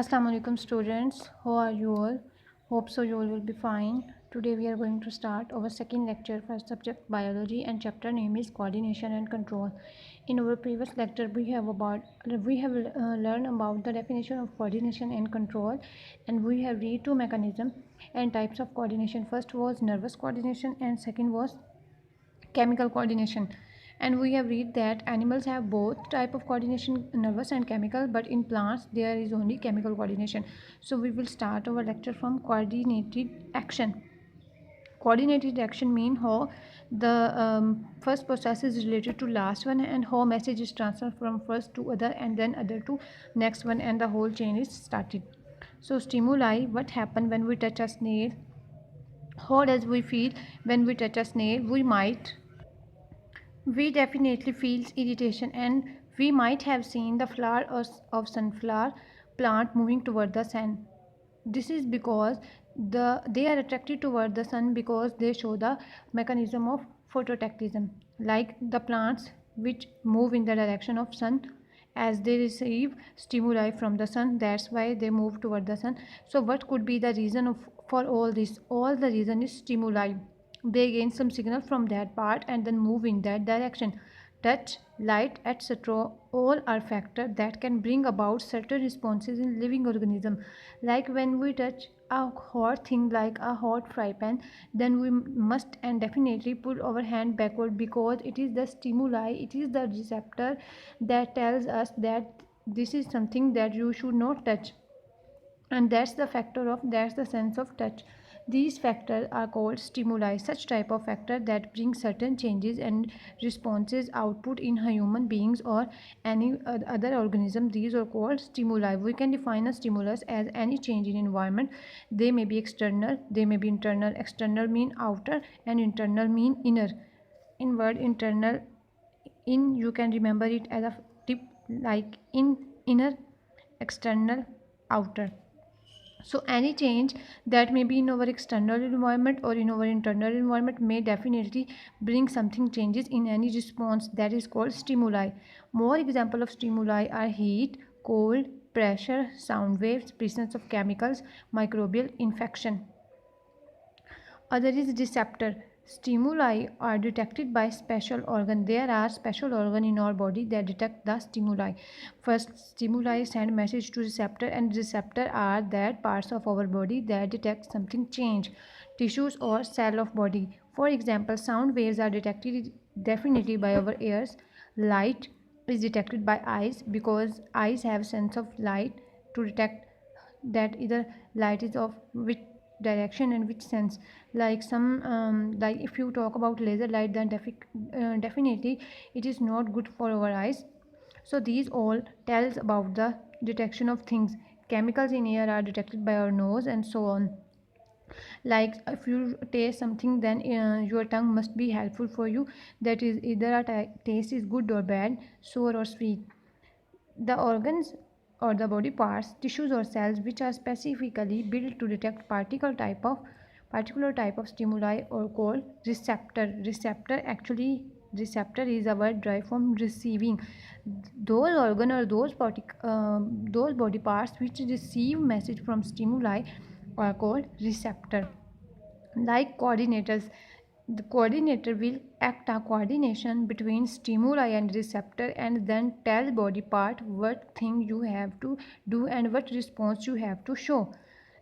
Assalamu alaikum students, how are you all? Hope so you all will be fine. Today we are going to start our second lecture for subject biology and chapter name is coordination and control. In our previous lecture we have learned about the definition of coordination and control, and we have read two mechanisms and types of coordination. First was nervous coordination and second was chemical coordination. And we have read that animals have both type of coordination, nervous and chemical, but in plants there is only chemical coordination. So we will start our lecture from coordinated action. Coordinated action mean how the first process is related to last one, and how message is transferred from first to other and then other to next one, and the whole chain is started. So stimuli, what happen when we touch a snail? How does we feel when we touch a snail? We definitely feels irritation, and we might have seen the flower of sunflower plant moving toward the sun. This is because they are attracted toward the sun because they show the mechanism of phototactism, like the plants which move in the direction of sun as they receive stimuli from the sun. That's why they move toward the sun. So what could be the reason for all this? All the reason is stimuli. They gain some signal from that part and then move in that direction. Touch, light, etc. all are factors that can bring about certain responses in living organism. Like when we touch a hot thing like a hot fry pan, then we must and definitely pull our hand backward because it is the stimuli, it is the receptor that tells us that this is something that you should not touch, and that's the sense of touch. These factors are called stimuli. Such type of factor that bring certain changes and responses output in human beings or any other organism, these are called stimuli. We can define a stimulus as any change in environment. They may be external, they may be internal. External mean outer and internal mean inner. In word internal, in you can remember it as a tip, like in inner, external, outer. So any change that may be in our external environment or in our internal environment may definitely bring something changes in any response, that is called stimuli. More example of stimuli are heat, cold, pressure, sound waves, presence of chemicals, microbial infection. Other is receptor. Stimuli are detected by special organ. There are special organ in our body that detect the stimuli. First, stimuli send message to receptor, and receptor are that parts of our body that detect something change, tissues or cell of body. For example, sound waves are detected definitely by our ears. Light is detected by eyes because eyes have sense of light to detect that either light is of which direction and which sense. Like some like if you talk about laser light, then definitely it is not good for our eyes. So these all tells about the detection of things. Chemicals in air are detected by our nose and so on. Like if you taste something, then your tongue must be helpful for you, that is either a taste is good or bad, sour or sweet. The organs or the body parts, tissues or cells which are specifically built to detect particular type of stimuli or called receptor. Receptor is a word derived from receiving. Those organ or those body parts which receive message from stimuli are called receptor. Like coordinators, the coordinator will act a coordination between stimuli and receptor and then tell body part what thing you have to do and what response you have to show.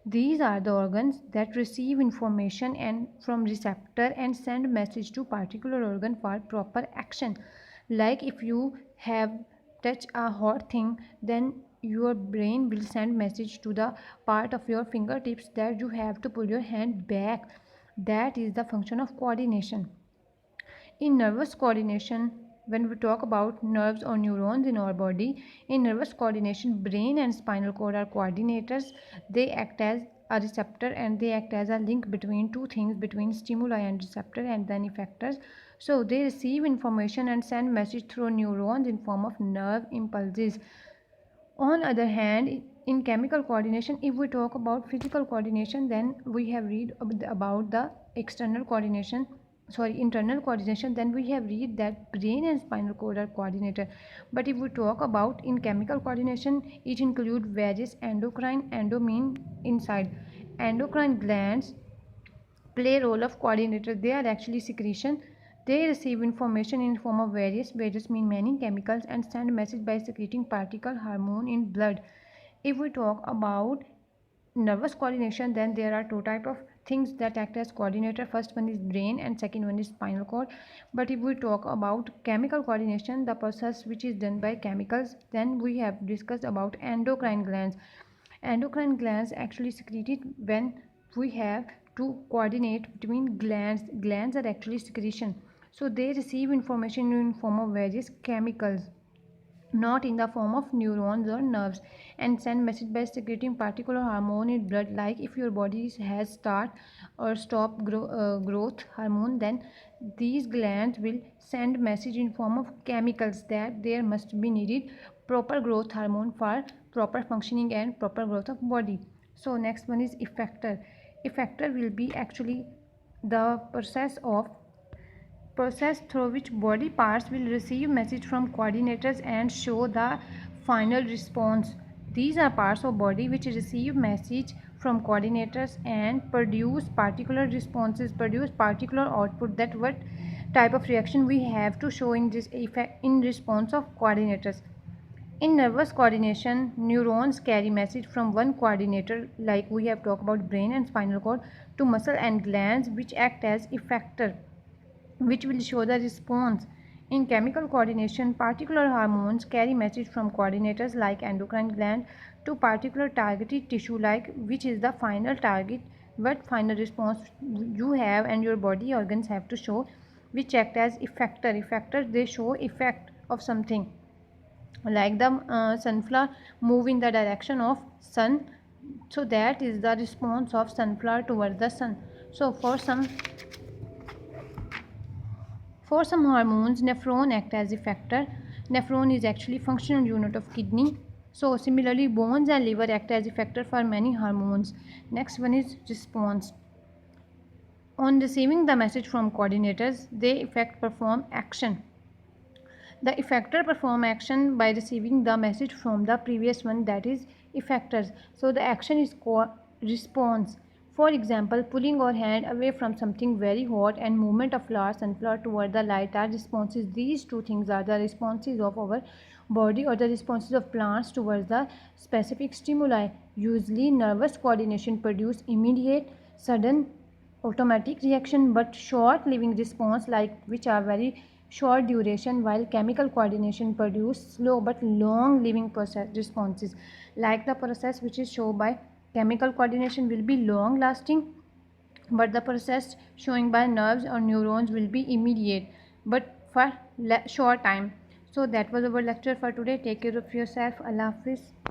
These are the organs that receive information and from receptor and send message to particular organ for proper action. Like if you have touch a hot thing, then your brain will send message to the part of your fingertips that you have to pull your hand back. That is the function of coordination. In nervous coordination, when we talk about nerves or neurons in our body, in nervous coordination, brain and spinal cord are coordinators. They act as a receptor and they act as a link between two things, between stimuli and receptor and then effectors. So they receive information and send message through neurons in form of nerve impulses. On other hand, in chemical coordination, if we talk about physical coordination, then we have read about the external coordination. internal coordination, then we have read that brain and spinal cord are coordinated. But if we talk about in chemical coordination, it includes various endocrine, endo mean inside, endocrine glands play role of coordinator. They are actually secretion. They receive information in form of various mean many chemicals and send message by secreting particle hormone in blood. If we talk about nervous coordination, then there are two type of things that act as coordinator. First one is brain and second one is spinal cord. But if we talk about chemical coordination, the process which is done by chemicals, then we have discussed about endocrine glands. Endocrine glands actually secreted when we have to coordinate between glands are actually secretion, so they receive information in form of various chemicals, not in the form of neurons or nerves, and send message by secreting particular hormone in blood. Like if your body has start or stop growth hormone, then these glands will send message in form of chemicals that there must be needed proper growth hormone for proper functioning and proper growth of body. So next one is effector. Effector will be actually the process through which body parts will receive message from coordinators and show the final response. These are parts of body which receive message from coordinators and produce particular responses, produce particular output, that what type of reaction we have to show in this effect in response of coordinators. In nervous coordination, neurons carry message from one coordinator, like we have talked about brain and spinal cord, to muscle and glands which act as effector, which will show the response. In chemical coordination, particular hormones carry message from coordinators like endocrine gland to particular targeted tissue, like which is the final target, what final response you have and your body organs have to show, which act as effector. Effector, they show effect of something, like the sunflower move in the direction of sun, so that is the response of sunflower towards the sun. So for some hormones, nephron act as effector. Nephron is actually functional unit of kidney. So similarly, bones and liver act as effector for many hormones. Next one is response. On receiving the message from coordinators, they effect perform action. The effector perform action by receiving the message from the previous one, that is effectors. So the action is response. For example, pulling our hand away from something very hot and movement of flower sunflower toward the light are responses. These two things are the responses of our body or the responses of plants towards the specific stimuli. Usually nervous coordination produce immediate, sudden, automatic reaction but short living response, like which are very short duration, while chemical coordination produce slow but long living process responses, like the process which is shown by chemical coordination will be long lasting, but the process showing by nerves or neurons will be immediate but for short time. So that was our lecture for today. Take care of yourself. Allah Hafiz.